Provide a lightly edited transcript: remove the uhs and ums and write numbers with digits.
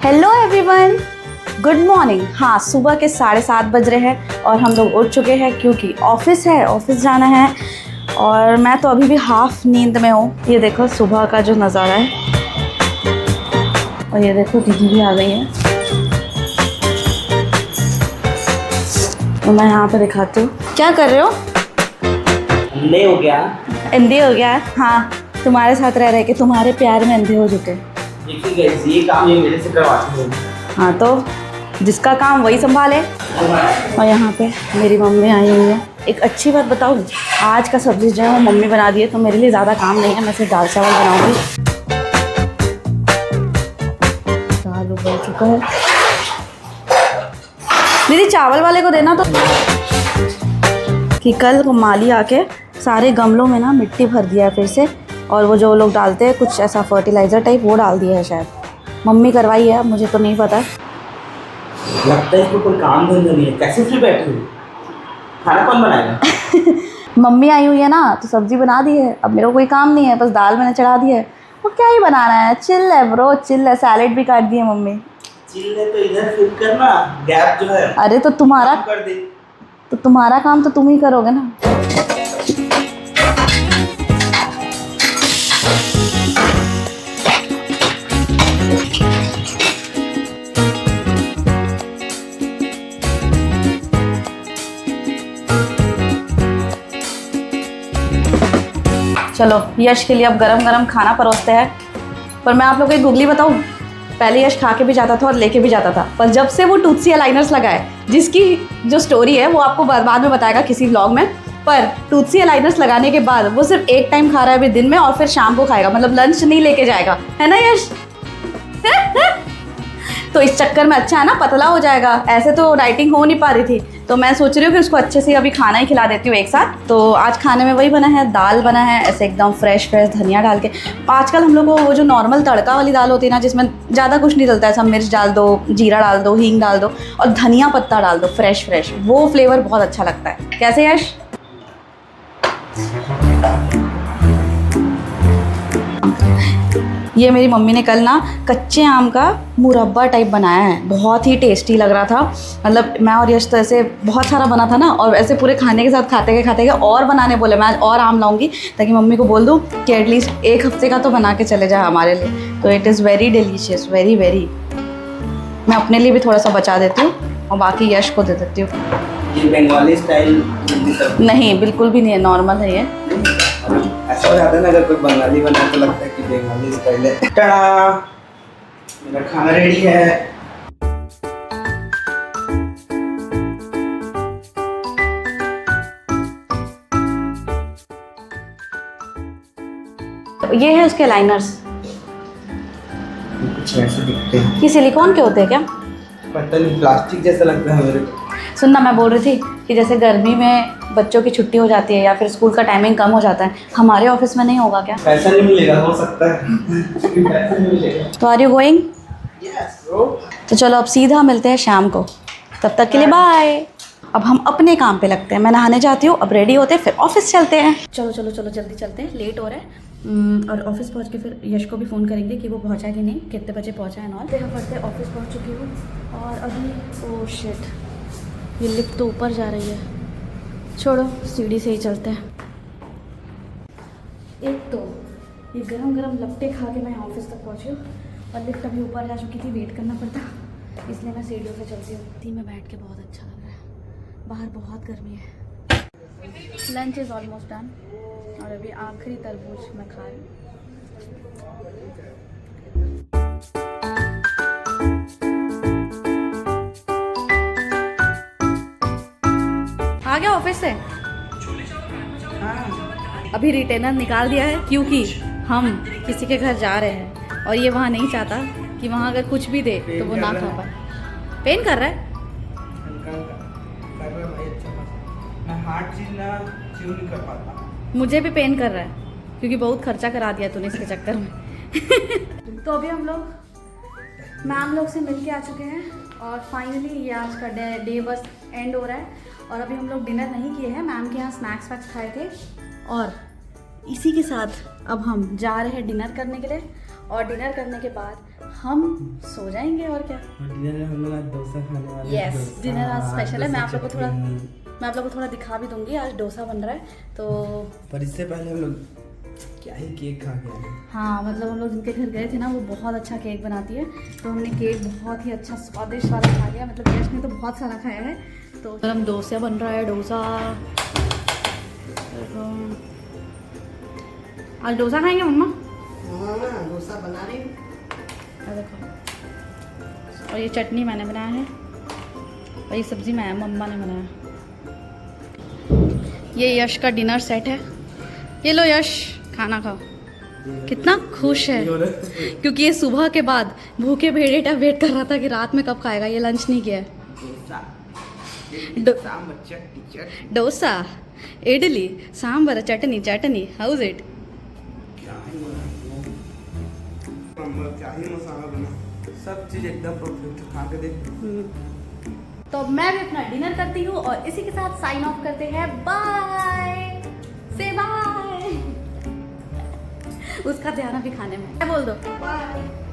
Hello everyone, good morning. हाँ, सुबह के 7:30 बज रहे हैं और हम लोग उठ चुके हैं क्योंकि ऑफिस जाना है। और मैं तो अभी भी हाफ नींद में हूँ। ये देखो सुबह का जो नज़ारा है, और ये देखो दीदी भी आ गई है। तो मैं यहाँ पे दिखाती हूँ। क्या कर रहे हो? अंधे हो गया? अंधे हो गया? हाँ, तुम्हारे साथ रह के तुम्हारे प्यार में अंधे हो चुके। देखिए गाइस, ये काम ये मेरे से करवाती है। हाँ, तो जिसका काम वही संभाले। और यहाँ पे मेरी मम्मी आई हुई है। एक अच्छी बात बताऊँ, आज का सब्जी जो है वो मम्मी बना दी है, तो मेरे लिए ज़्यादा काम नहीं है। मैं सिर्फ दाल चावल बनाऊँगी। दाल उबल चुका है। दीदी चावल वाले को देना तो। कि कल माली आके सारे गमलों में ना मिट्टी भर दिया है फिर से, और वो जो लोग डालते हैं कुछ ऐसा फर्टिलाइज़र टाइप, वो डाल दिया है शायद। मम्मी करवाई है, मुझे तो नहीं पता। लगता है इसको कोई काम धंधा नहीं है। कैसे फ्री बैठी हुई? खाना कौन बनाएगा? मम्मी आई हुई है ना, तो सब्जी बना दी है। अब मेरे को कोई काम नहीं है, बस दाल मैंने चढ़ा दी है। वो क्या ही बनाना है, चिल है ब्रो, चिल है। सैलेड भी काट दी है मम्मी। चिल है तो इधर फिर करना, गैप जो है। अरे तो तुम्हारा कर दे। तो तुम्हारा काम तो तुम ही करोगे ना। चलो, यश के लिए अब गरम गरम खाना परोसते हैं। पर मैं आप लोगों को एक गुगली बताऊं, पहले यश खा के भी जाता था और लेके भी जाता था, पर जब से वो टूथसी अलाइनर्स लगाए, जिसकी जो स्टोरी है वो आपको बाद में बताएगा किसी व्लॉग में, पर टूथसी अलाइनर्स लगाने के बाद वो सिर्फ एक टाइम खा रहा है अभी दिन में, और फिर शाम को खाएगा। मतलब लंच नहीं लेके जाएगा, है ना यश? तो इस चक्कर में अच्छा है ना, पतला हो जाएगा। ऐसे तो डाइटिंग हो नहीं पा रही थी, तो मैं सोच रही हूँ कि उसको अच्छे से अभी खाना ही खिला देती हूँ एक साथ। तो आज खाने में वही बना है, दाल बना है ऐसे एकदम फ्रेश धनिया डाल के। आजकल हम लोग को वो जो नॉर्मल तड़का वाली दाल होती है ना, जिसमें ज़्यादा कुछ नहीं डलता है, सब मिर्च डाल दो, जीरा डाल दो, हींग डाल दो और धनिया पत्ता डाल दो फ्रेश, वो फ्लेवर बहुत अच्छा लगता है। कैसे यश? ये मेरी मम्मी ने कल ना कच्चे आम का मुरब्बा टाइप बनाया है, बहुत ही टेस्टी लग रहा था। मतलब मैं और यश तो ऐसे बहुत सारा बना था ना, और ऐसे पूरे खाने के साथ खाते और बनाने बोले। मैं आज और आम लाऊंगी ताकि मम्मी को बोल दूँ कि एटलीस्ट एक हफ्ते का तो बना के चले जाए हमारे लिए। तो it is very delicious, very very. मैं अपने लिए भी थोड़ा सा बचा देती हूँ और बाकी यश को दे देती हूँ। ये बंगाली स्टाइल नहीं, बिल्कुल भी नहीं है, नॉर्मल है ये। ऐसा हो जाता है ना, अगर कोई बंगाली बनाए तो लगता है कि बंगाली स्टाइल है। टाड़ा, मेरा खाना रेडी है। तो ये है उसके लाइनर्स। कुछ ऐसे दिखते हैं। ये सिलिकॉन के होते हैं क्या? पता नहीं, प्लास्टिक जैसा लगता है मेरे को। सुनना, मैं बोल रही थी कि जैसे गर्मी में बच्चों की छुट्टी हो जाती है या फिर स्कूल का टाइमिंग कम हो जाता है, हमारे ऑफिस में नहीं होगा क्या? पैसा नहीं मिलेगा, हो सकता है। पैसा नहीं मिलेगा। तो are you going? Yes bro. तो चलो अब सीधा मिलते हैं शाम को, तब तक के लिए बाय। अब हम अपने काम पे लगते हैं। मैं नहाने जाती हूँ, अब रेडी होते हैं, फिर ऑफिस चलते हैं। चलो जल्दी चलते हैं, लेट हो रहा है। और ऑफिस पहुँच के फिर यश को भी फ़ोन करेंगे कि वो पहुँचा कि नहीं, कितने बजे पहुँचा है। नॉल देखा पड़ते ऑफिस पहुँच चुकी हूँ। और अभी ओह शिट, ये लिफ्ट तो ऊपर जा रही है। छोड़ो, सीढ़ी से ही चलते हैं। एक तो ये गरम लपटे खा के मैं ऑफिस तक पहुँची हूँ, और लिफ्ट अभी ऊपर जा चुकी थी, वेट करना पड़ता, इसलिए मैं सीढ़ियों से चलती हूँ। टी में बैठ के बहुत अच्छा लग रहा है, बाहर बहुत गर्मी है। लंच इज़ ऑलमोस्ट डन, और अभी आखिरी तरबूज मैं खा रही हूँ। आ गया ऑफिस से? अभी रिटेनर निकाल दिया है क्योंकि हम किसी के घर जा रहे हैं, और ये वहाँ नहीं चाहता कि वहाँ अगर कुछ भी दे तो वो ना खा पाए। पेन कर रहा है? मैं हार्ड चीज ना च्यू नहीं कर पाता। मुझे भी पेन कर रहा है क्योंकि बहुत खर्चा करा दिया तूने इसके चक्कर में। तो अभी हम लोग मैम लोग से मिल के आ चुके हैं, और फाइनली ये आज का डे बस एंड हो रहा है। और अभी हम लोग डिनर नहीं किए हैं, मैम के यहाँ स्नैक्स वैक्स खाए थे, और इसी के साथ अब हम जा रहे हैं डिनर करने के लिए। और डिनर करने के बाद हम सो जाएंगे और क्या। और डिनर में हम लोग आज डोसा खाने वाले हैं। यस, डोसा, डिनर आज स्पेशल है। मैं आप लोग चटनी। को थोड़ा दिखा भी दूंगी। आज डोसा बन रहा है तो पर इससे पहले हम लोग क्या ही केक खा के आए। हाँ, मतलब हम लोग जिनके घर गए थे ना, वो बहुत अच्छा केक बनाती है, तो हमने केक बहुत ही अच्छा स्वादिष्ट वाला खा लिया। मतलब यश ने तो बहुत सारा खाया है। तो हम डोसा बन रहा है, डोसा। आज डोसा खाएंगे मम्मा। हाँ, डोसा बना रही हूँ। देखो, और ये चटनी मैंने बनाया है और ये सब्जी मम्मा ने बनाया। ये यश का डिनर सेट है। ये लो यश, खाना खाओ। कितना खुश है क्योंकि ये सुबह के बाद भूखे भेड़ेटा वेट कर रहा था कि रात में कब खाएगा। ये लंच नहीं किया है। डोसा, इडली, सांबर, चटनी। How's it? क्या ही मसाला बना, सब चीज एकदम परफेक्ट, खा के देख। तो मैं भी अपना डिनर करती हूँ और इसी के साथ साइन ऑफ करते हैं। बाय, से बाय। उसका ध्यान अभी खाने में। बोल दो बाय।